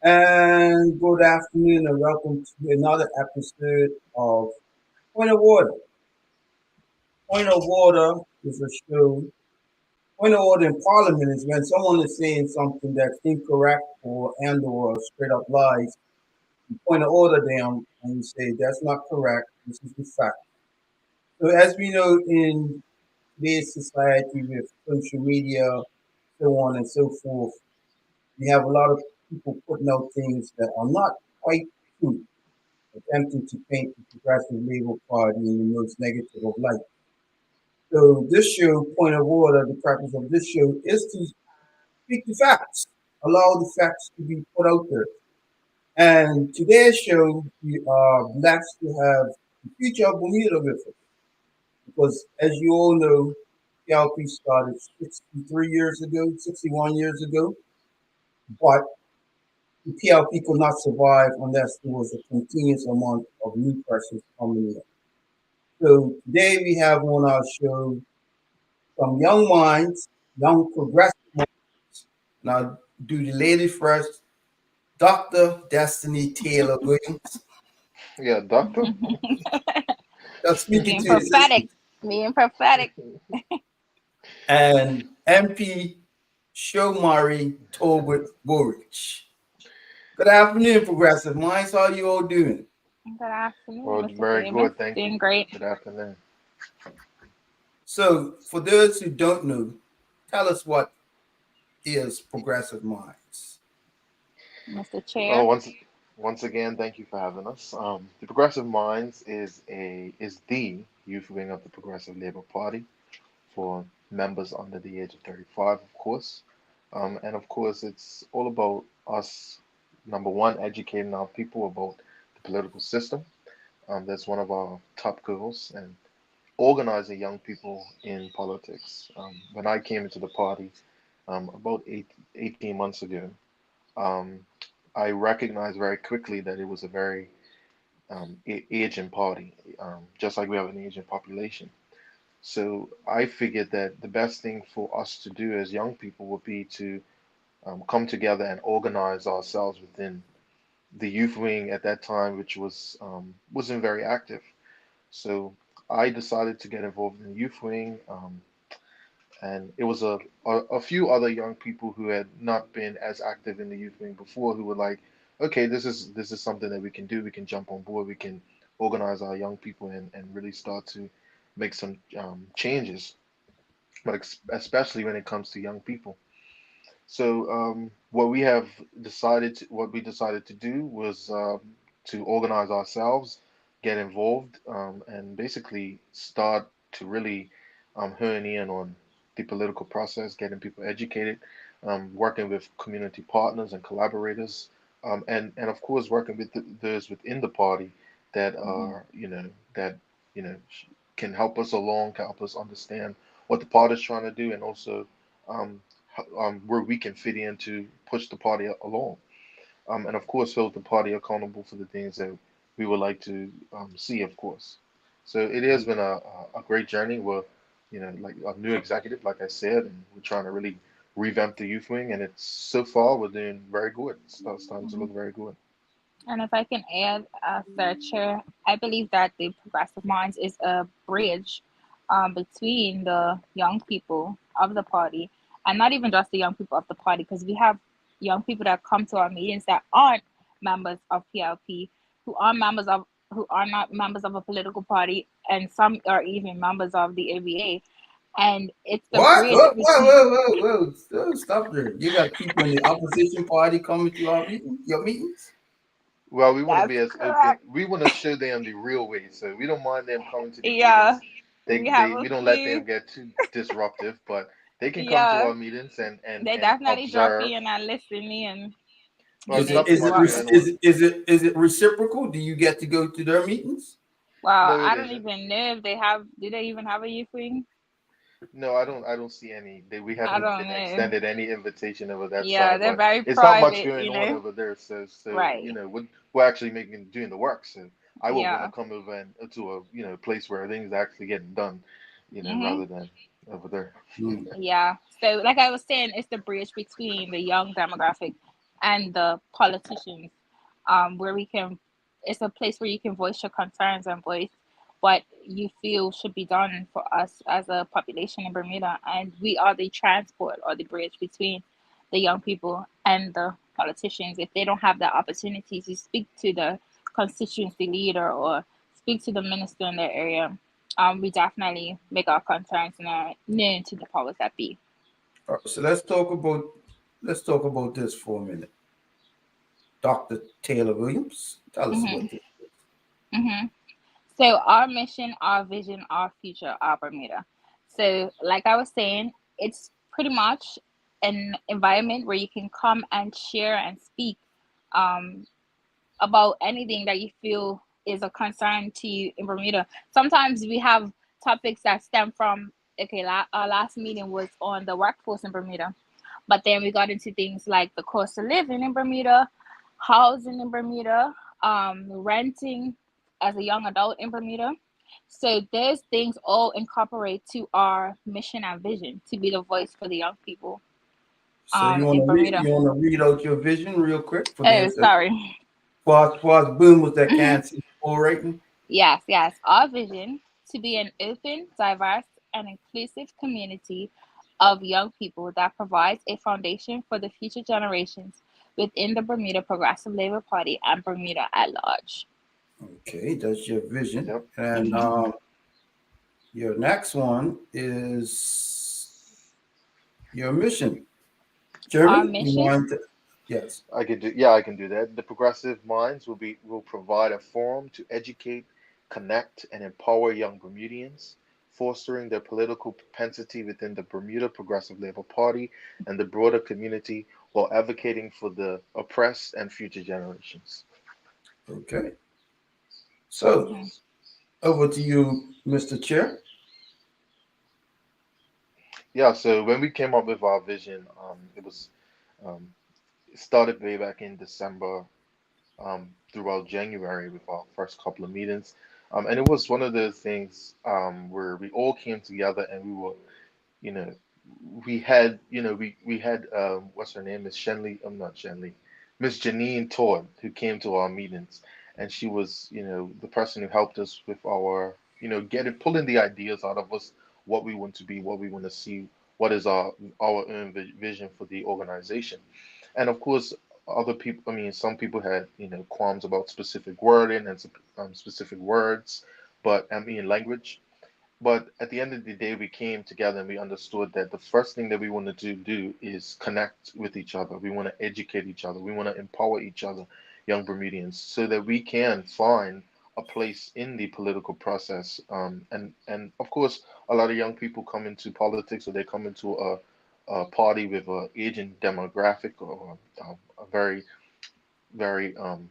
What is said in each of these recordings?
And good afternoon and welcome to another episode of Point of Order. Point of Order is a show. Point of Order in Parliament is when someone is saying something that's incorrect or straight up lies. You point of order them and you say that's not correct. This is the fact. So as we know in today's society with social media, so on and so forth, we have a lot of people putting out things that are not quite true, attempting to paint the Progressive Labour Party in the most negative of light. So this show, Point of Order, the purpose of this show is to speak the facts, allow the facts to be put out there. And today's show, we are blessed to have the future of Bermuda with us. Because as you all know, PLP started 63 years ago, 61 years ago, but the PLP could not survive unless there was a continuous amount of new persons coming in. So today we have on our show some young minds, young progressive minds. Now do the lady first, Dr. Destiny Taylor Williams. Yeah, doctor. Just speaking Being to his prophetic. assistant. Being prophetic. And MP Shomari Tolbert Burridge. Good afternoon, progressive minds. How are you all doing? Good afternoon, Well, Mr. very Davis. good. Thank Doing you. great. Good afternoon. So, for those who don't know, tell us what is progressive minds. Mr. Well, Chair. once again, thank you for having us. The Progressive Minds is the youth wing of the Progressive Labour Party for members under the age of 35, of course. And of course, it's all about us, number one, educating our people about the political system. That's one of our top goals, and organizing young people in politics. When I came into the party about 18 months ago, um, I recognized very quickly that it was a very aging party, just like we have an aging population. So I figured that the best thing for us to do as young people would be to come together and organize ourselves within the youth wing at that time, which wasn't very active. So I decided to get involved in the youth wing, and it was a few other young people who had not been as active in the youth wing before who were like, okay, this is something that we can do. We can jump on board. We can organize our young people and really start to make some changes, but especially when it comes to young people. So what we decided to do was to organize ourselves, get involved, and basically start to really hone in on the political process, getting people educated, working with community partners and collaborators, and of course working with those within the party that Mhm. are that you know can help us along, can help us understand what the party is trying to do, and also um, where we can fit in to push the party along, and of course hold the party accountable for the things that we would like to see, of course. So it has been a great journey. We're, like a new executive, like I said, and we're trying to really revamp the youth wing, and it's so far we're doing very good. It's starting to Mhm. look very good. And if I can add, Sir Chair, I believe that the Progressive Minds is a bridge between the young people of the party, and not even just the young people of the party, because we have young people that come to our meetings that aren't members of PLP, who are not members of a political party, and some are even members of the ABA. And it's the What? bridge Whoa, whoa, between. whoa, whoa, whoa. Stop there. You got people in the opposition party coming to your meetings? Well, we want to That's be as open. correct. We want to show them the real way, so we don't mind them coming to the Yeah, meetings. we have We a don't let them few. get too disruptive, but they can come to Yeah, our meetings they and definitely drop observe. in and listen in, Well, and Is it's it it's not too is it much what. going on. reciprocal? Do you get to go to their meetings? Wow, No, it I don't isn't. even know if they have. Do they even have a youth wing? No, I don't. I don't see any. We I haven't don't been know. extended any invitation over that Yeah, side, they're but very it's not much private, going on over there. So Right. we're actually making doing the work. So I would want to Yeah. come over and to a place where things are actually getting done, Mhm. rather than over there. Hmm. Yeah. So, like I was saying, it's the bridge between the young demographic and the politicians, where we can, it's a place where you can voice your concerns and voice what you feel should be done for us as a population in Bermuda. And we are the transport or the bridge between the young people and the politicians. If they don't have the opportunity to speak to the constituency leader or speak to the minister in their area, we definitely make our concerns known to the powers that be. All right, so let's talk about this for a minute. Dr. Taylor Williams, tell us Hmm. what this. Hmm. So our mission, our vision, our future, our Bermuda. So like I was saying, it's pretty much an environment where you can come and share and speak, um, about anything that you feel is a concern to you in Bermuda. Sometimes we have topics that stem from, okay, our last meeting was on the workforce in Bermuda, but then we got into things like the cost of living in Bermuda, housing in Bermuda, renting as a young adult in Bermuda. So there's things all incorporate to our mission and vision to be the voice for the young people So you want in to read Bermuda. you want to read out your vision real quick for Oh, those that sorry. for us boomers that can't see full rating. Yes, yes. Our vision to be an open, diverse, and inclusive community of young people that provides a foundation for the future generations within the Bermuda Progressive Labor Party and Bermuda at large. Okay, that's your vision. Yep. And Hmm. your next one is your mission. Our Jeremy, you mission. want to? Yes. I could do, yeah, I can do that. The progressive minds will provide a forum to educate, connect, and empower young Bermudians, fostering their political propensity within the Bermuda Progressive Labor Party and the broader community while advocating for the oppressed and future generations. Okay. So Hmm. over to you, Mr. Chair. Yeah, so when we came up with our vision, um, it started way back in December, throughout January with our first couple of meetings. And it was one of those things where we all came together and we were, you know, we had what's her name, Miss Shenley, I'm not Shenley, Miss Janine Todd, who came to our meetings, and she was, the person who helped us with our, getting pulling the ideas out of us, what we want to be, what we want to see, what is our own vision for the organization, and of course. Other people, I mean, some people had, qualms about specific wording and specific words, but I mean, language. But at the end of the day, we came together and we understood that the first thing that we wanted to do is connect with each other. We want to educate each other. We want to empower each other, young Bermudians, so that we can find a place in the political process. And of course, a lot of young people come into politics or they come into a party with a aging demographic or a very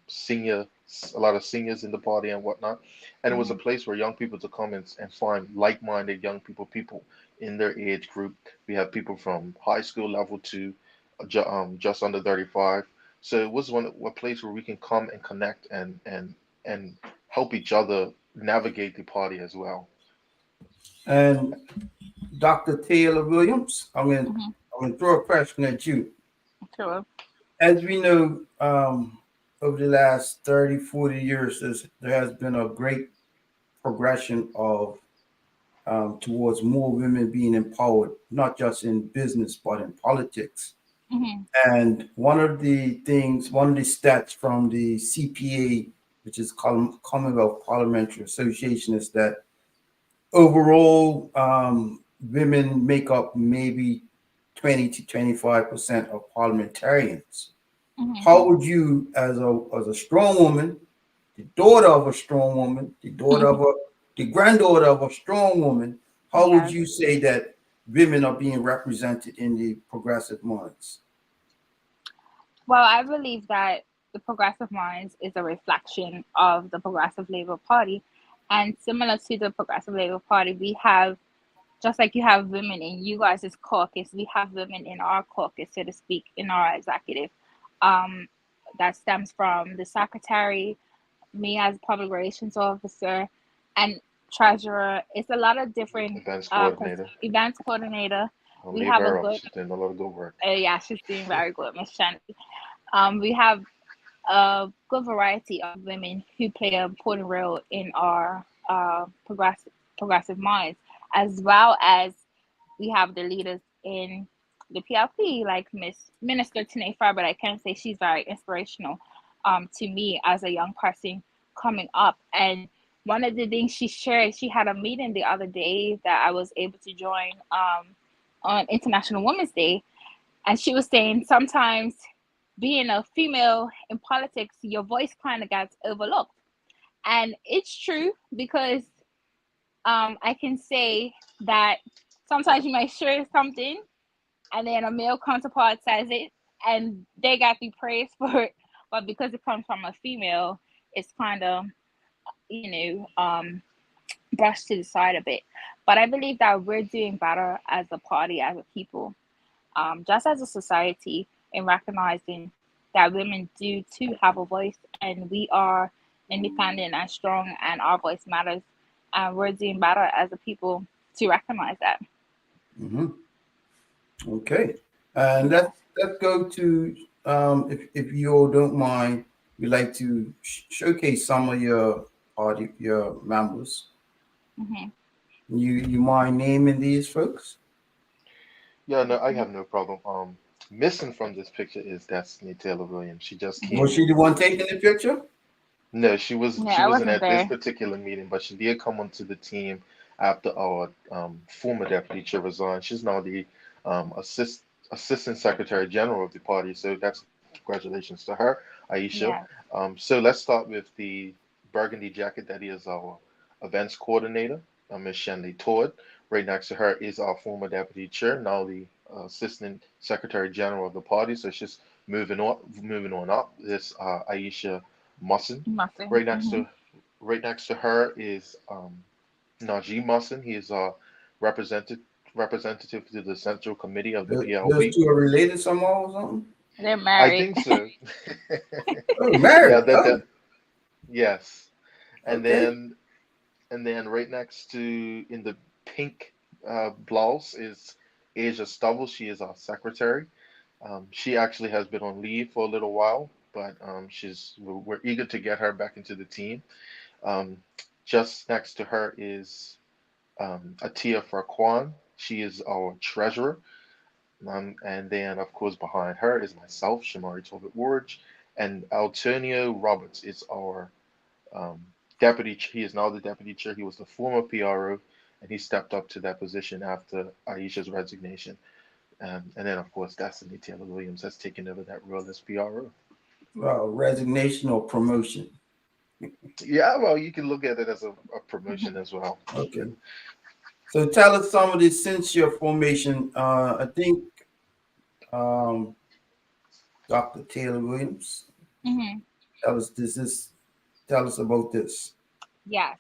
senior, a lot of seniors in the party and whatnot. And it was a Hmm. place where young people to come and find like-minded young people in their age group. We have people from high school level to just under 35. So it was a place where we can come and connect and help each other navigate the party as well. And Dr. Taylor Williams, Hmm. I'm gonna throw a question at you. Sure. As we know, over the last 30, 40 years, there has been a great progression of towards more women being empowered, not just in business, but in politics. Hmm. And one of the stats from the CPA, which is Commonwealth Parliamentary Association, is that overall, women make up maybe 20 to 25% of parliamentarians. Hmm. How would you, as a strong woman, the daughter of a strong woman, the granddaughter of a strong woman, how would Yes. you say that women are being represented in the progressive minds? Well, I believe that the Progressive Minds is a reflection of the Progressive Labor Party. And similar to the Progressive Labor Party, we have, just like you have women in you guys' caucus, we have women in our caucus, so to speak, in our executive. Um, that stems from the secretary, me as public relations officer, and treasurer. It's a lot of different Events coordinator, events coordinator. We have a Mayberry, good, she's doing a lot of good work. yeah, she's doing very good, Miss Shandy. We have a good variety of women who play an important role in our progressive minds, as well as we have the leaders in the PLP, like Miss Minister Tanae Farber. I can say she's very inspirational to me as a young person coming up. And one of the things she shared, she had a meeting the other day that I was able to join on International Women's Day, and she was saying sometimes being a female in politics, your voice kind of gets overlooked. And it's true because I can say that sometimes you might share something and then a male counterpart says it and they got the praise for it. But because it comes from a female, it's kind of, you brushed to the side a bit. But I believe that we're doing better as a party, as a people, just as a society, in recognizing that women do too have a voice and we are independent and strong and our voice matters. And we're doing better as a people to recognize that. Hmm. Okay. And Yeah. let's go to if you all don't mind, we'd like to showcase some of your party your members. Hmm. You mind naming these folks? Yeah, no, I have no problem. Missing from this picture is Destiny Taylor Williams. She just Was came she in. the one taking the picture? No, Yeah, she I wasn't wasn't at this there. particular meeting, but she did come onto the team after our former deputy chair resigned. She's now the assistant secretary general of the party. So that's congratulations to her, Aisha. Yeah. So let's start with the burgundy jacket. That is our events coordinator, Ms. Shanley Todd. Right next to her is our former deputy chair, now the assistant secretary general of the party. So she's moving on up. This Aisha Musson. Nothing. Right next to right next to her is Najee Musson. He is representative representative to the Central Committee of the Those PLP. two are related somehow or something? They're I married. think so. Oh, Yeah, married. that Oh, yes. And okay. then right next to in the pink blouse is Asia Stubble. She is our secretary. She actually has been on leave for a little while, but we're eager to get her back into the team. Um, just next to her is Atia Farquan. She is our treasurer. And then, of course, behind her is myself, Shamari Tolbert Ward, and Antonio Roberts is our um, deputy. He is now the deputy chair. He was the former PRO, and he stepped up to that position after Aisha's resignation. And then, of course, Destiny Taylor Williams has taken over that role as PRO. Well, resignation or promotion. Yeah, well, you can look at it as a promotion as well. Okay. So tell us some of this since your formation. I think um, Dr. Taylor Williams. Hmm. Tell us this is tell us about this. Yes.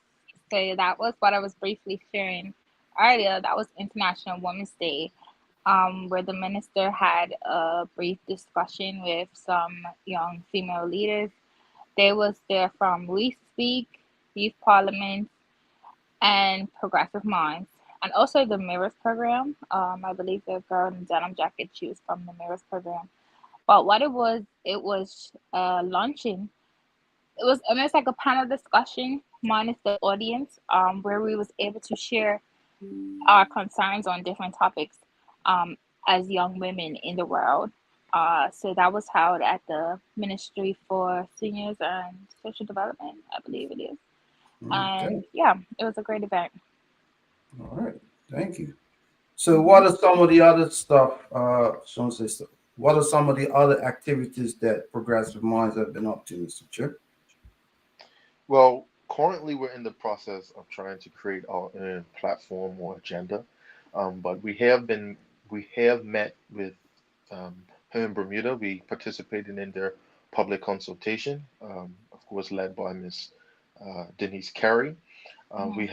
So that was what I was briefly sharing earlier. That was International Women's Day, where the minister had a brief discussion with some young female leaders. They was there from We Speak, Youth Parliament, and Progressive Minds, and also the Mirrors program. I believe the girl in the denim jacket, she was from the Mirrors program. But what it was luncheon. It was almost like a panel discussion minus the audience, where we was able to share our concerns on different topics, um, as young women in the world. So that was held at the Ministry for Seniors and Social Development, I believe it is. Okay. And yeah, it was a great event. All right. Thank you. So Hmm. what are some of the other stuff, Sean says, what are some of the other activities that Progressive Minds have been up to, Mr. Chair? Well, currently we're in the process of trying to create our own platform or agenda, but we have met with here in Bermuda. We participated in their public consultation, of course, led by Miss Denise Carey. Hmm. We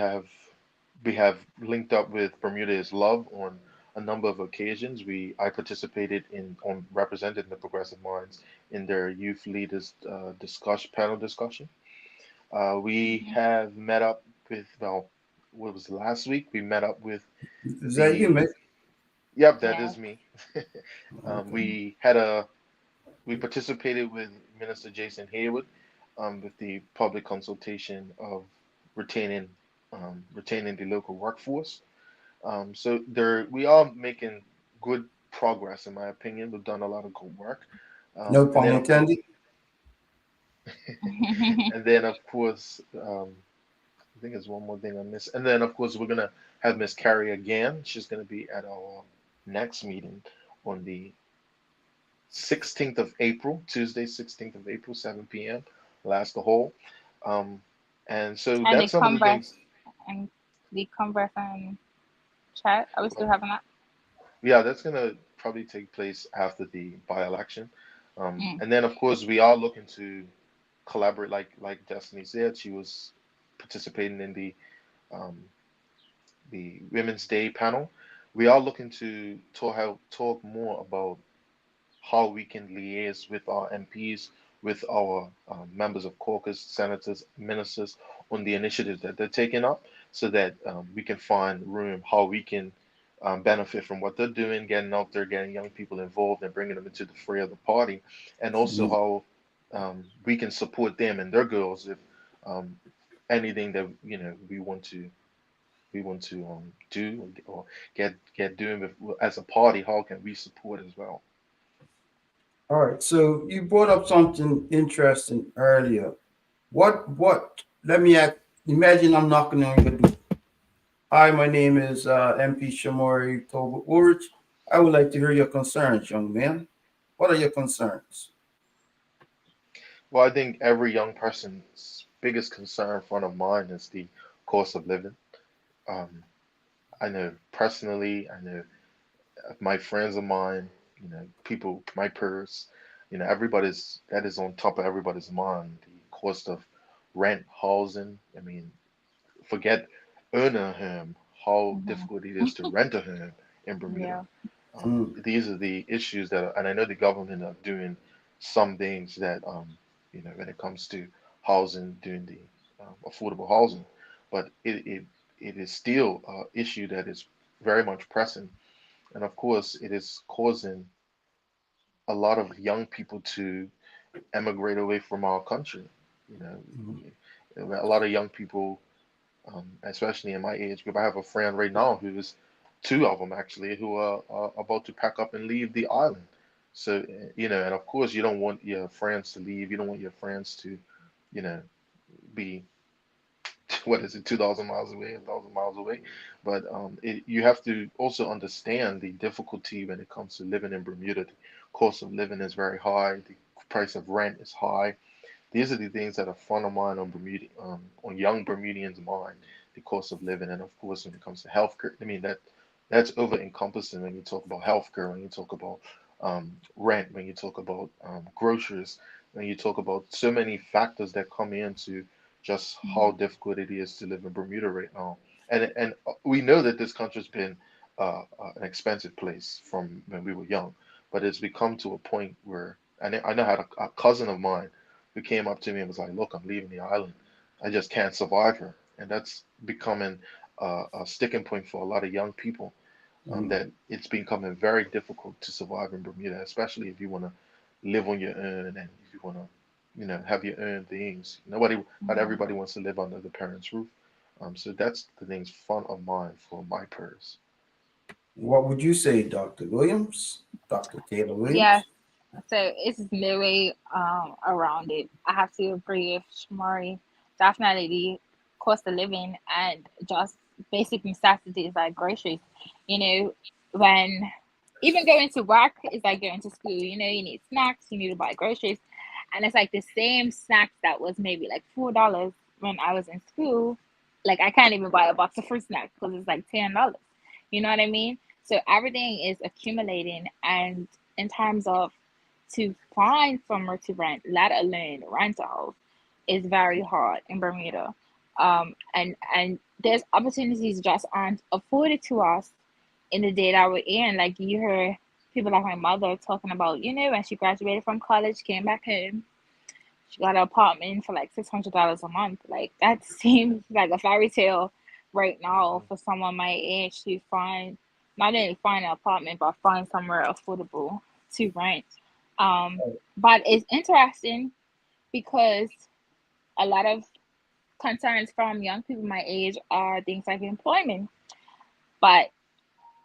have linked up with Bermuda is Love on a number of occasions. I participated in on represented the Progressive Minds in their youth leaders discussion panel discussion. We Hmm. have met up with, well, what was last week? We met up with Is that you, the, Mick? yep, that Yeah. is me. Okay. We had a We participated with Minister Jason Hayward with the public consultation of retaining retaining the local workforce. So there, we are making good progress, in my opinion. We've done a lot of good work, No and pun then of course, intended. and then of course, I think there's one more thing I missed. And then of course, we're gonna have Miss Carrie again. She's gonna be at our next meeting on the 16th of April, Tuesday, 16th of April, 7 p.m. Last the whole. Um, and so And that's some of the things. and the converse and chat. Are we still having that? Yeah, that's gonna probably take place after the by-election. Mm. And then of course we are looking to collaborate, like Destiny said, she was participating in um, the Women's Day panel. We are looking to talk more about how we can liaise with our MPs, with our members of caucus, senators, ministers on the initiatives that they're taking up, so that we can find room how we can benefit from what they're doing, getting out there, getting young people involved, and bringing them into the fray of the party, and also Mhm. how we can support them and their goals if um, anything that we want to do or get doing with, as a party. How can we support as well? All right. So you brought up something interesting earlier. What? Let me ask. Imagine I'm knocking on your door. Hi, my name is MP Shamori Tolbert Woolrich. I would like to hear your concerns, young man. What are your concerns? Well, I think every young person's biggest concern front of mind is the cost of living. Um, I know personally, I know my friends of mine, people, my peers, everybody's that is on top of everybody's mind. The cost of rent, housing. I mean, forget earn a home, how Hmm. difficult it is to rent a home in Bermuda. Yeah. Mm, These are the issues that, and I know the government are doing some things that, when it comes to housing, doing the affordable housing, but it is still an issue that is very much pressing. And of course, it is causing a lot of young people to emigrate away from our country. You mm, know, a lot of young people, especially in my age group. I have a friend right now who's two of them actually who are about to pack up and leave the island. So, and of course, you don't want your friends to leave. You don't want your friends to, you know, be what is it, 2,000 miles away, 1,000 miles away. But you have to also understand the difficulty when it comes to living in Bermuda. The cost of living is very high. The price of rent is high. These are the things that are front of mind on on young Bermudians' mind, the cost of living, and of course, when it comes to healthcare, I mean that's over encompassing when you talk about healthcare, when you talk about rent, when you talk about groceries, when you talk about so many factors that come into just how Hmm. difficult it is to live in Bermuda right now. And we know that this country's been an expensive place from when we were young, but it's become to a point where, and I know I had a cousin of mine who came up to me and was like, "Look, I'm leaving the island. I just can't survive here," and that's becoming a sticking point for a lot of young people. mm, That it's becoming very difficult to survive in Bermuda, especially if you want to live on your own and if you want to, have your own things. Not Hmm. everybody wants to live under the parents' roof. So that's the things front of mind for my purse. what would you say, Dr. Williams? Dr. Taylor Yes. Williams? So it's no way around it. I have to agree with Shamari. Definitely the cost of living and just basic necessities like groceries. You know, when even going to work is like going to school. You know, you need snacks, you need to buy groceries, and it's like the same snacks that was maybe like $4 when I was in school. Like I can't even buy a box of fruit snacks because it's like $10. You know what I mean? So everything is accumulating, and in terms of to find somewhere to rent, let alone rent a house, is very hard in Bermuda. And there's opportunities just aren't afforded to us in the day that we're in. Like you hear people like my mother talking about, when she graduated from college, came back home, she got an apartment for like $600 a month. Like that seems like a fairy tale right now Mhm. for someone my age to find not only find an apartment but find somewhere affordable to rent. But it's interesting because a lot of concerns from young people my age are things like employment. But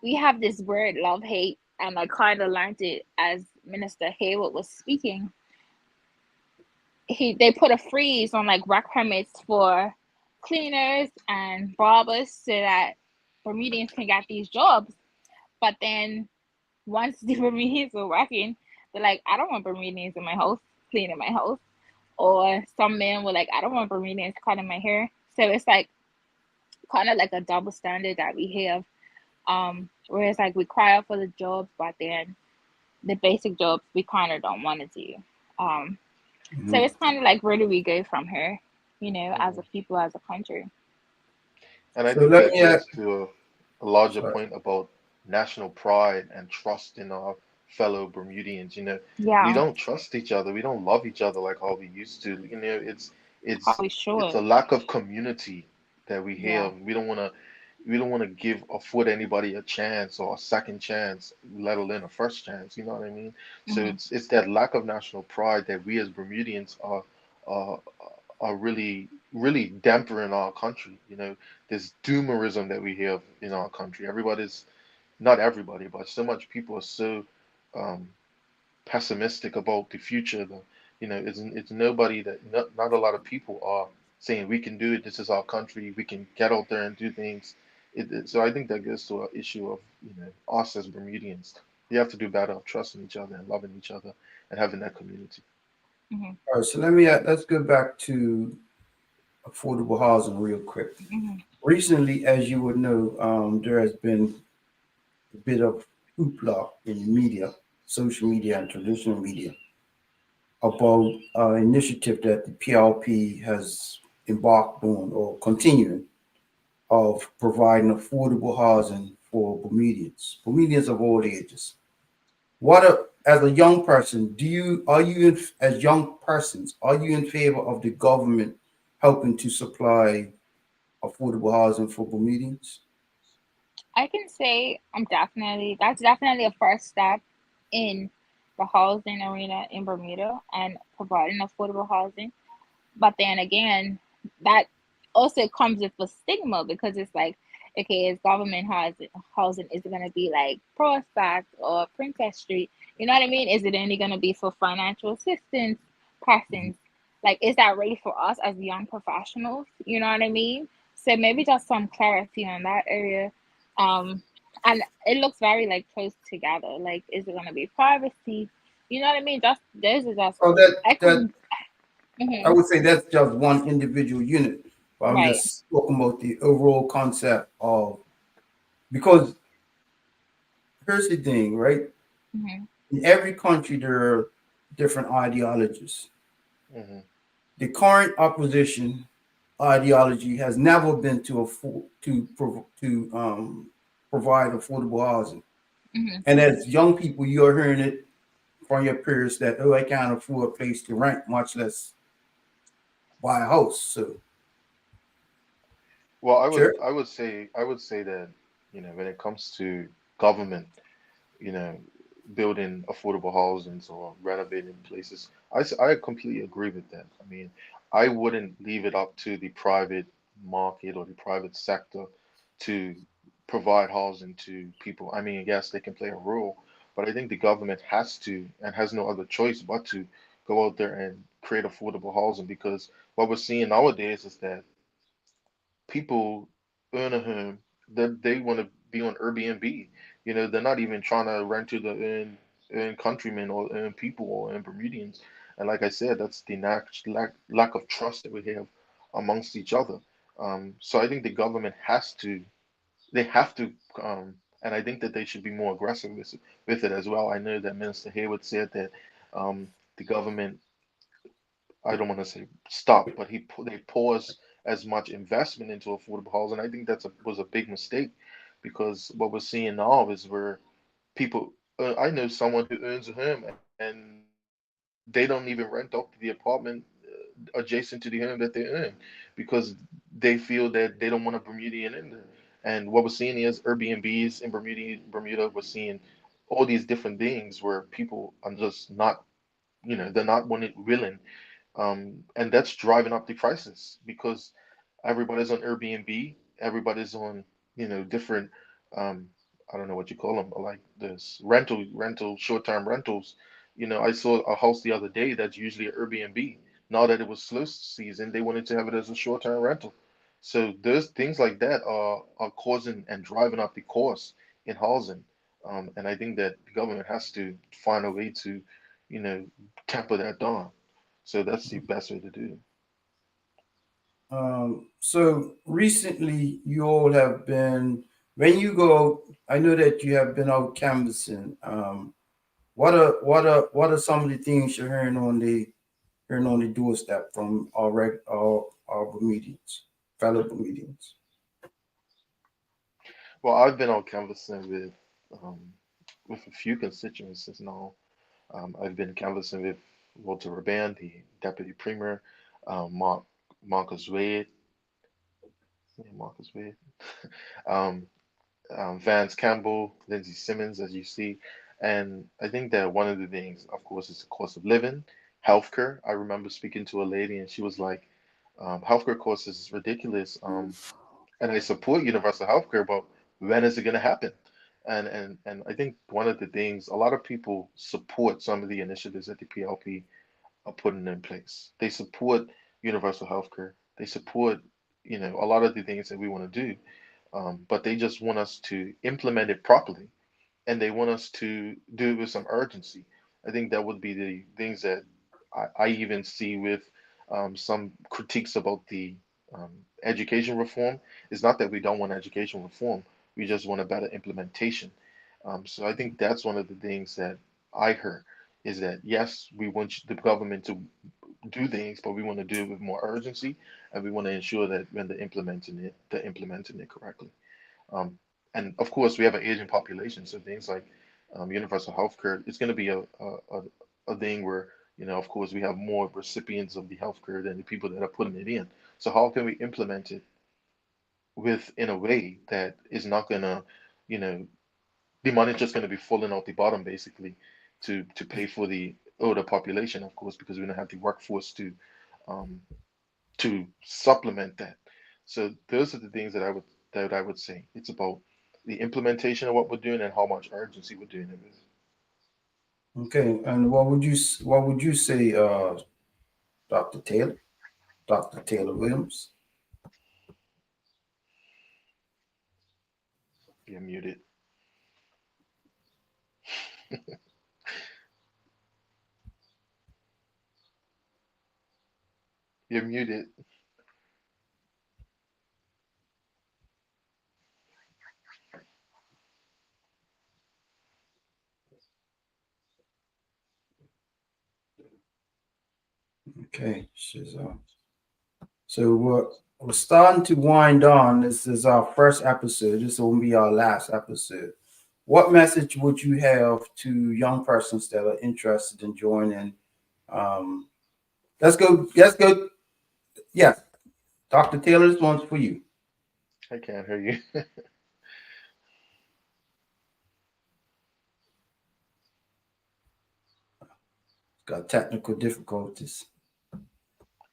we have this word love hate, and I kind of learned it as Minister Hayward was speaking. They put a freeze on like work permits for cleaners and barbers so that Bermudians can get these jobs. But then once the Bermudians were working, they're like, I don't want Bermudians in my house cleaning my house. Or some men were like, I don't want Bermudians cutting my hair. So it's like kind of like a double standard that we have. Whereas like we cry out for the jobs, but then the basic jobs we kind of don't want to do. Um, so Mhm. it's kind of like where do we go from here? You know, as Hmm. a people, as a country. And I So think let that me ask. goes to a larger Sorry. point about national pride and trust in our fellow Bermudians. We Yeah, don't trust each other. We don't love each other like how we used to. how It's we it's a should. lack of community that we Yeah. have. We don't want to give afford anybody a chance or a second chance, let alone a first chance. You know what I mean? So Hmm. it's that lack of national pride that we as Bermudians are are really dampering our country. This doomerism that we have in our country. Everybody's not everybody, but so much people are so um, pessimistic about the future. It's nobody that not a lot of people are saying we can do it. This is our country. We can get out there and do things. So I think that goes to an issue of us as Bermudians. We have to do better of trusting each other and loving each other and having that community. Hmm. All right. So let's go back to affordable housing real quick. Hmm. Recently, as you would know, there has been a bit of hoopla in the media, social media and traditional media, about initiative that the PLP has embarked on or continuing of providing affordable housing for Bermudians of all ages. As a young person, as young persons, are you in favor of the government helping to supply affordable housing for Bermudians? I can say that's definitely a first step in the housing arena in Bermuda and providing affordable housing. But then again, that also comes with a stigma because it's like, okay, is government housing is it gonna be like Prospect or Princess Street? You know what I mean? Is it only gonna be for financial assistance persons? Like, is that ready for us as young professionals? You know what I mean? So maybe just some clarity on that area. Um, and it looks very like close together. Like, is it gonna be privacy? You know what I mean? Just those are just Oh, that equity. I Hmm. would say that's just one individual unit, but I'm Right. just talking about the overall concept of because here's the thing, right? Hmm. In every country, there are different ideologies. Hmm. The current opposition ideology has never been to provide affordable housing. Hmm. And as young people, you're hearing it from your peers that I can't afford a place to rent, much less buy a house. So Well, sure. I would say that when it comes to government, you know, building affordable housings or renovating places. I completely agree with that. I mean, I wouldn't leave it up to the private market or the private sector to provide housing to people. I mean, yes, they can play a role, but I think the government has to and has no other choice but to go out there and create affordable housing because what we're seeing nowadays is that people earn a home that they want to be on Airbnb. They're not even trying to rent to the earn countrymen or earn people or earn Bermudians. And like I said, that's the lack of trust that we have amongst each other. So I think the government they have to, and I think that they should be more aggressive with it as well. I know that Minister Hayward said that the government I don't want to say stop, but they pause as much investment into affordable housing. I think was a big mistake because what we're seeing now is where people. I know someone who owns a home and they don't even rent out the apartment adjacent to the home that they own because they feel that they don't want a Bermudian in there. And what we're seeing is Airbnbs in Bermuda. We're seeing all these different things where people are just not, they're not willing, and that's driving up the prices because everybody's on Airbnb, everybody's on, different, um, I don't know what you call them, like this short-term rentals. I saw a house the other day that's usually an Airbnb. Now that it was slow season, they wanted to have it as a short-term rental. So there's things like that are causing and driving up the cost in housing. And I think that the government has to find a way to, you know, temper that down. So that's the best way to do it. So recently, you all have been, when you go, I know that you have been out canvassing. What are some of the things you're hearing on the doorstep from our Bermudians, fellow Bermudians? Well, I've been out canvassing um, with a few constituencies now. I've been canvassing with Walter Raban, the Deputy Premier, Mark Marcus Wade, yeah, Marcus Wade, um, Vance Campbell, Lindsay Simmons, as you see. And I think that one of the things, of course, is the cost of living, healthcare. I remember speaking to a lady, and she was like, "Healthcare costs is ridiculous." And I support universal healthcare, but when is it going to happen? And I think one of the things a lot of people support some of the initiatives that the PLP are putting in place. They support universal healthcare. They support, a lot of the things that we want to do, but they just want us to implement it properly, and they want us to do it with some urgency. I think that would be the things that I even see with some critiques about the education reform. It's not that we don't want education reform, we just want a better implementation. So I think that's one of the things that I heard is that yes, we want the government to do things, but we want to do it with more urgency, and we want to ensure that when they're implementing it correctly. Um, and of course, we have an aging population, so things like universal health care, it's going to be a thing where, of course, we have more recipients of the health care than the people that are putting it in. So how can we implement it in a way that is not going to, you know, the money's just going to be falling out the bottom basically to pay for the older population, of course, because we don't have the workforce um, to supplement that. So those are the things that I would say. It's about the implementation of what we're doing and how much urgency we're doing it with. Okay, and what would you say, Dr. Taylor, Dr. Taylor Williams? You're muted. You're muted. Okay, so we're starting to wind on. This is our first episode. This will be our last episode. What message would you have to young persons that are interested in joining? Um, let's go. Let's go. Yes, Dr. Taylor, this one's for you. I can't hear you. Got technical difficulties.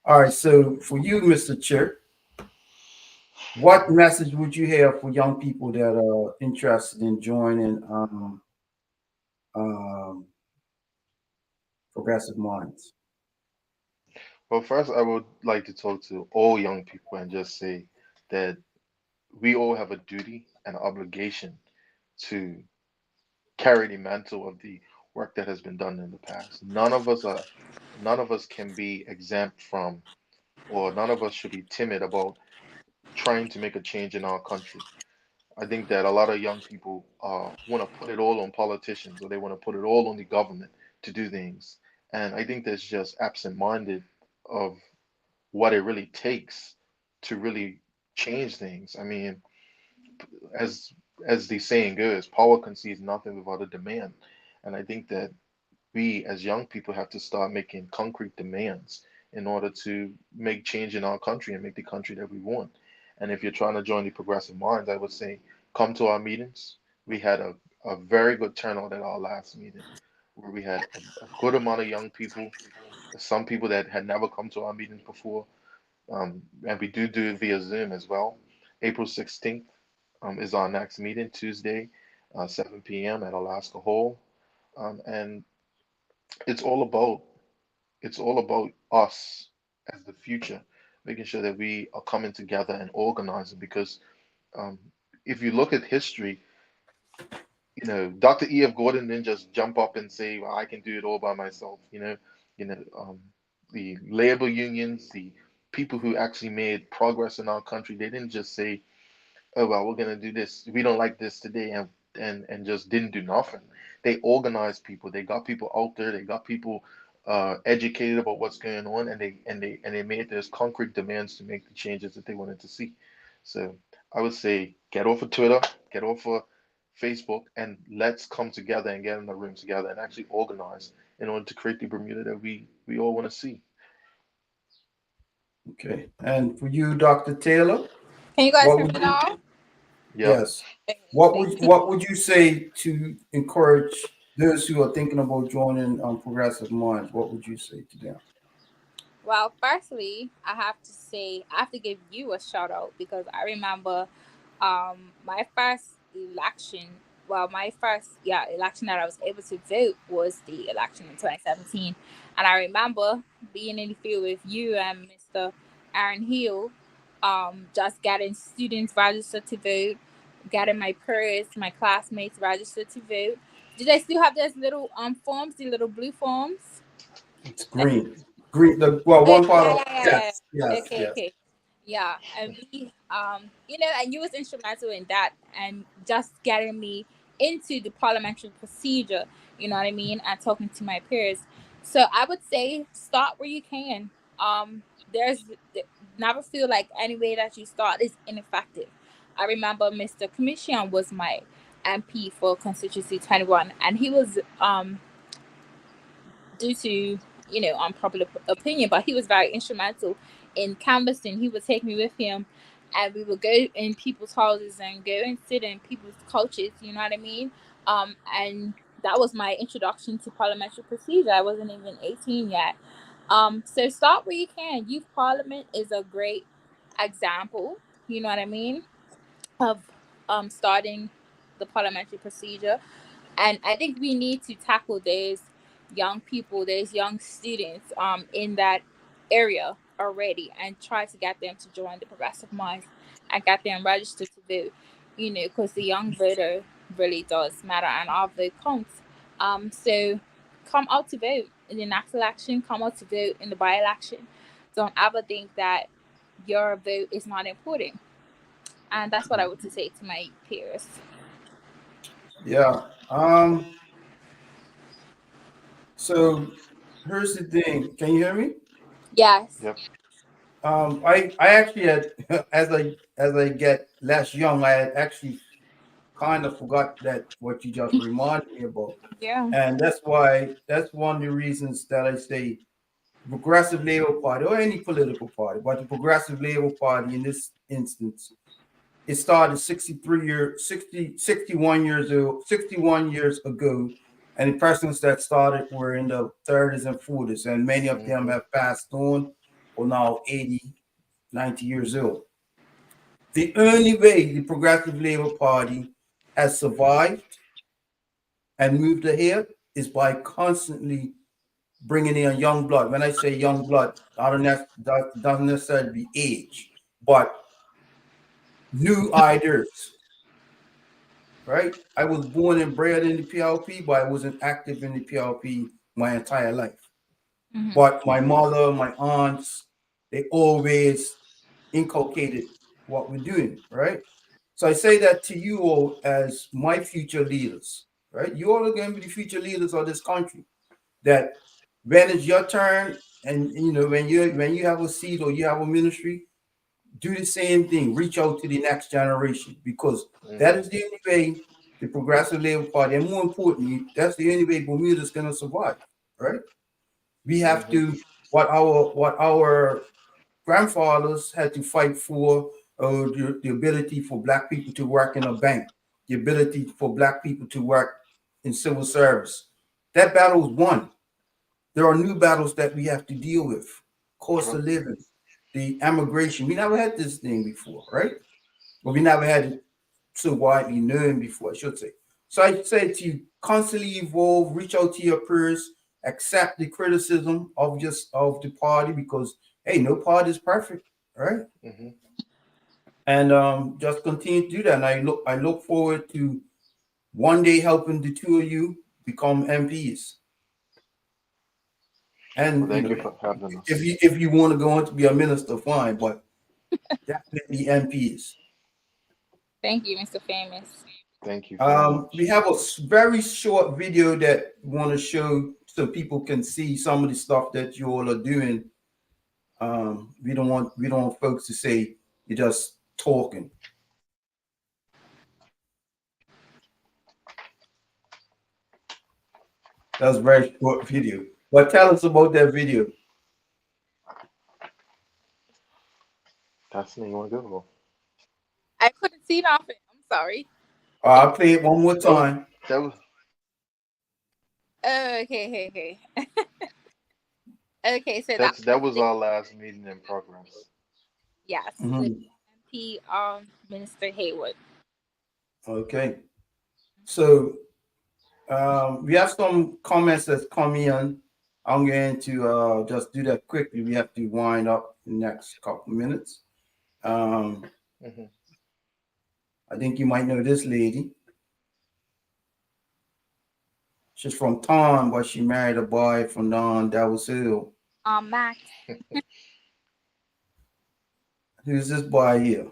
All right. So for you, Mr. Chair, what message would you have for young people that are interested in joining um, Progressive Minds? Well, first, I would like to talk to all young people and just say that we all have a duty and obligation to carry the mantle of the work that has been done in the past. None of us can be exempt from, or none of us should be timid about trying to make a change in our country. I think that a lot of young people want to put it all on politicians, or they want to put it all on the government to do things. And I think that's just absent-minded of what it really takes to really change things. I mean, as as the saying goes, power concedes nothing without a demand. And I think that we as young people have to start making concrete demands in order to make change in our country and make the country that we want. And if you're trying to join the Progressive Minds, I would say come to our meetings. We had a very good turnout at our last meeting, where we had a good amount of young people, some people that had never come to our meetings before, and we do it via Zoom as well. April 16th is our next meeting, Tuesday, 7 p.m. at Alaska Hall, and it's all about it's all about us as the future, making sure that we are coming together and organizing. Because um, if you look at history, Dr. E.F. Gordon didn't just jump up and say, "Well, I can do it all by myself." You know, um, the labor unions, the people who actually made progress in our country, they didn't just say, "Oh well, we're gonna do this. We don't like this today," and just didn't do nothing. They organized people. They got people out there. They got people educated about what's going on, and they made those concrete demands to make the changes that they wanted to see. So I would say get off of Twitter, get off of Facebook, and let's come together and get in the room together and actually organize in order to create the Bermuda that we all want to see. Okay. And for you, Dr. Taylor, Can you guys what hear would me you, now? Yep. yes, Okay, what thank would you. what would you say to encourage those who are thinking about joining Progressive Minds? What would you say to them? Well, firstly, I have to say I have to give you a shout out because I remember my first election. Well, my first election that I was able to vote was the election in 2017, and I remember being in the field with you and Mr. Aaron Hill, just getting students registered to vote, getting my peers, my classmates registered to vote. Do they still have those little forms, the little blue forms? It's green. Green. Well, Oh, one part yeah, of yeah, yeah, yeah. yes, yes, Okay, yes. okay. Yeah, and we, and you was instrumental in that, and just getting me into the parliamentary procedure. You know what I mean, and talking to my peers. So I would say start where you can. There's never feel like any way that you start is ineffective. I remember Mr. Commission was my MP for constituency 21, and he was due to unpopular opinion, but he was very instrumental in canvassing. He would take me with him, and we would go in people's houses and go and sit in people's couches. You know what I mean? And that was my introduction to parliamentary procedure. I wasn't even 18 yet. So start where you can. Youth parliament is a great example. You know what I mean? Of starting the parliamentary procedure, and I think we need to tackle those young people, those young students in that area already, and try to get them to join the Progressive Minds and get them registered to vote. Because the young voter really does matter, and our vote counts. So come out to vote in the next election. Come out to vote in the by-election. Don't ever think that your vote is not important, and that's what I would say to my peers. Yeah. So here's the thing. Can you hear me? Yes. Yep. I actually had as I get less young, I had actually kind of forgot that what you just reminded me about, Yeah. and that's one of the reasons that I say Progressive Labor Party or any political party, but the Progressive Labor Party in this instance, it started 61 years old, 61 years ago, and the persons that started were in the 30s and 40s, and many of them Hmm. have passed on or now 80, 90 years old. The only way the Progressive Labor Party has survived and moved ahead is by constantly bringing in young blood. When I say young blood, that doesn't necessarily be age, but new ideas, right? I was born and bred in the PLP, but I wasn't active in the PLP my entire life. Hmm. But my mother, my aunts, they always inculcated what we're doing, right? So I say that to you all as my future leaders, right? You all are going to be the future leaders of this country. That when it's your turn, and when you have a seat or you have a ministry, do the same thing. Reach out to the next generation because that Hmm. is the only way the Progressive Labor Party, and more importantly, that's the only way Bermuda is going to survive, right? We have Hmm. to what our grandfathers had to fight for, the ability for black people to work in a bank. the ability for black people to work in civil service. That battle is won. There are new battles that we have to deal with. Cost Sure. of living, the immigration. We never had this thing before, right? Well, we never had it so widely known before, I should say. So I say to you, constantly evolve, reach out to your peers, accept the criticism of just of the party because hey, no party is perfect, right? Hmm. And just continue to do that. And I look forward to one day helping the two of you become MPs. Well, And thank you for having if us. you want to go on to be a minister, fine, but definitely MPs. Thank you, Mr. Famous. Thank you very We much. have a very short video that we want to show so people can see some of the stuff that you all are doing. We don't want folks to say you're just talking. That's a very short video. But tell us about that video. That's me. You want to go? I couldn't see nothing. I'm sorry. I'll play it one more Oh, time. that was Okay, okay, okay. Okay, so that that was was the our last meeting in progress. yes with Mhm. MP Minister Haywood. Okay. So we have some comments that's coming in. I'm going to just do that quickly. We have to wind up in the next couple minutes. Um, Hmm. I think you might know this lady. She's from Taunton, but she married a boy from down Dallas Hill. Max Who's this boy here?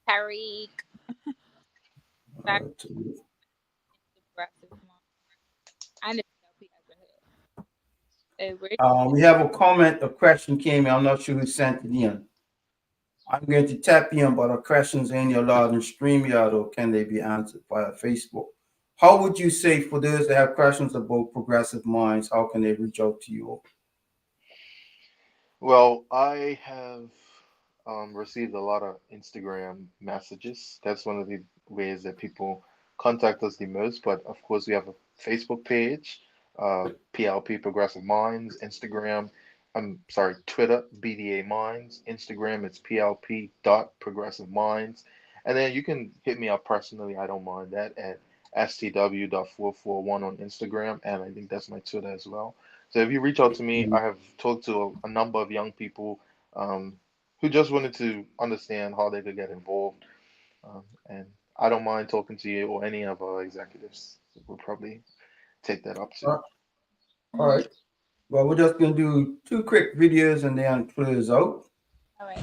Tariq back Uh, to- in the progressive one. I never know who ever heard. Where we have a comment, a question came in. I'm not sure who sent it in. I'm going to tap in, but our questions ain't allowed in StreamYard or can they be answered via Facebook? How would you say for those that have questions about progressive minds, how can they reach out to you? Well, I have received a lot of Instagram messages. That's one of the ways that people contact us the most. But of course, we have a Facebook page, PLP Progressive Minds, Instagram. I'm sorry, Twitter, BDA Minds, Instagram, it's PLP dot Progressive Minds. And then you can hit me up personally. I don't mind that at STW.441 on Instagram. And I think that's my Twitter as well. So if you reach out to me, I have talked to a number of young people um, who just wanted to understand how they could get involved. And I don't mind talking to you or any of our executives. We'll probably take that up too. Uh, all right. Well, we're just going to do two quick videos and then close out. all right.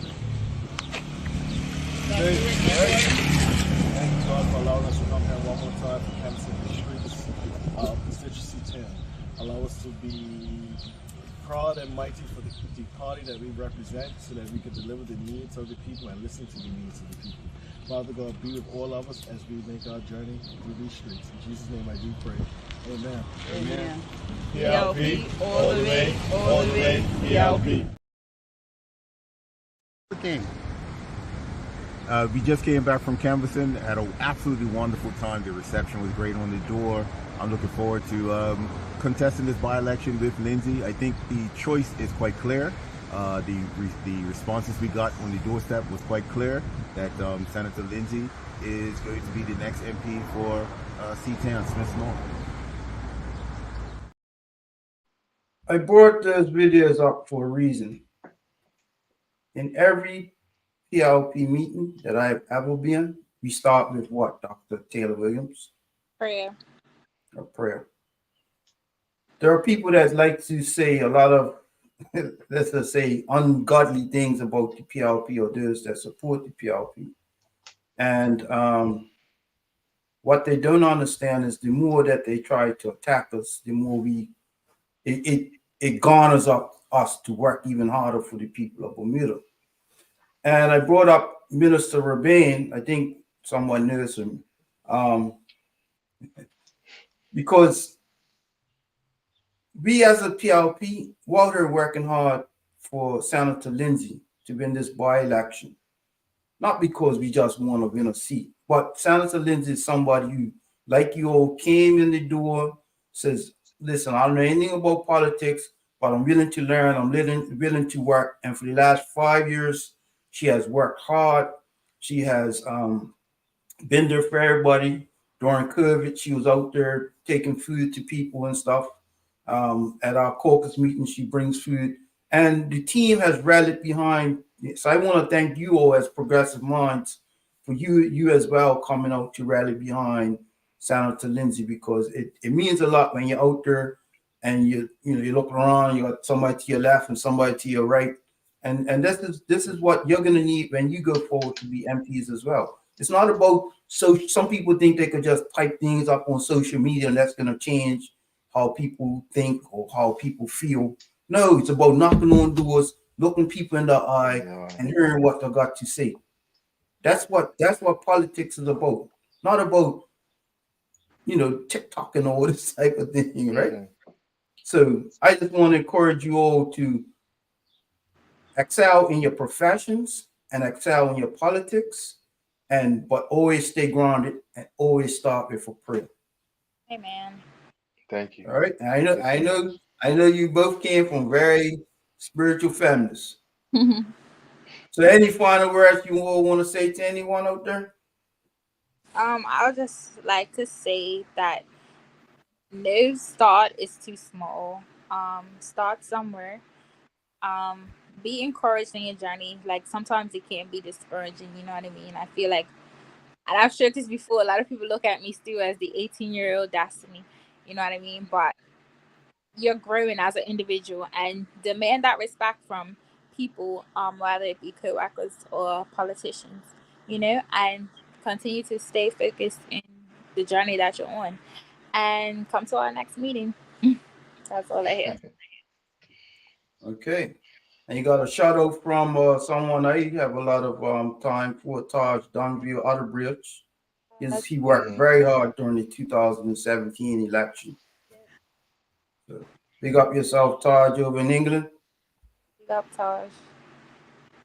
Thank you, God, for allowing us to come here one more time for Kansas City Streets, constituency 10. Allow us to be proud and mighty for the party that we represent so that we can deliver the needs of the people and listen to the needs of the people. Father God, be with all of us as we make our journey through these streets. In Jesus' name I do pray. Amen. Amen. PLP, all the way, PLP. King. We just came back from canvassing, had an absolutely wonderful time. The reception was great on the door. I'm looking forward to contesting this by-election with Lindsay. I think the choice is quite clear. The responses we got on the doorstep was quite clear that Senator Lindsay is going to be the next MP for C-Town, Smith North. I brought those videos up for a reason. In every PLP meeting that I've ever been, we start with what, Dr. Taylor Williams? Prayer. A prayer. There are people that like to say a lot of, let's just say, ungodly things about the PLP or those that support the PLP. And what they don't understand is the more that they try to attack us, the more it garners up us to work even harder for the people of Bermuda. And I brought up Minister Rabin. I think someone knows him, because we as a PLP, we're working hard for Senator Lindsay to win this by-election, not because we just want to win a seat, But Senator Lindsay is somebody who, like you all, came in the door, says, listen, I don't know anything about politics, but I'm willing to learn. I'm willing to work. And for the last 5 years, she has worked hard. She has been there for everybody. During COVID, she was out there taking food to people and stuff. At our caucus meeting, she brings food, and the team has rallied behind. So I want to thank you all as Progressive Minds for you as well coming out to rally behind Senator Lindsay, because it means a lot when you're out there and you look around, you got somebody to your left and somebody to your right, and this is what you're gonna need when you go forward to be MPs as well. It's not about, so some people think they could just type things up on social media and that's gonna change how people think or how people feel. No, it's about knocking on doors, looking people in the eye, Yeah. and hearing what they got to say. That's what politics is about. Not about TikTok and all this type of thing, right? Hmm. So I just want to encourage you all to excel in your professions and excel in your politics, and but always stay grounded and always start with a prayer. Amen. Thank you. All right. And I know, Yes, I ma'am. know, I know you both came from very spiritual families. So any final words you all want to say to anyone out there? I would just like to say that no start is too small. Start somewhere. Um, be encouraged in your journey. Like sometimes it can be discouraging. You know what I mean? I feel like, and I've shared this before. A lot of people look at me still as the 18-year-old Destiny. You know what I mean? But you're growing as an individual and demand that respect from people, whether it be co-workers or politicians, and continue to stay focused in the journey that you're on, and come to our next meeting. That's all I have. Okay. And you got a shout out from someone I have a lot of time for, Taj Donville Otterbridge. He worked Hmm. very hard during the 2017 election. So big up yourself, Taj, over in England. Big up, Taj.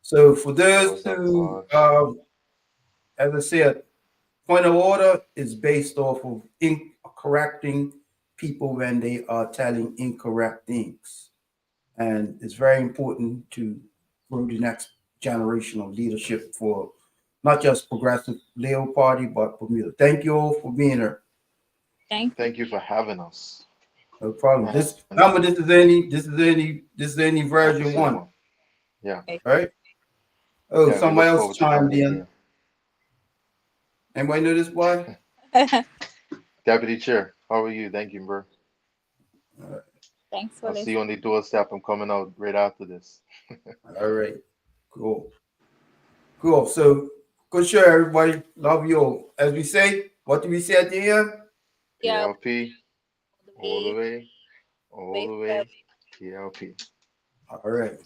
So for Yeah, those what's up, who, Taj? as I said, point of order is based off of correcting people when they are telling incorrect things. And it's very important to grow the next generation of leadership for not just Progressive Labour Party, but Bermuda. Thank you all for being here. Thank you. Thank you for having us. No problem. And This remember, this is any version episode one. one. Yeah. All right. Oh, Yeah, we somebody look else forward to chimed coming in. again. Anybody know this boy? Deputy Chair, how are you? Thank you, bro. Thanks for I'll see you listening. on the doorstep. I'm coming out right after this. All right. Cool. Cool. So good show, everybody. Love you all. As we say, what do we say at the end? Yeah, PLP, the all the way, way, all way the for way, PLP. All right.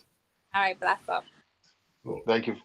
all right, bless up. Cool. Thank you.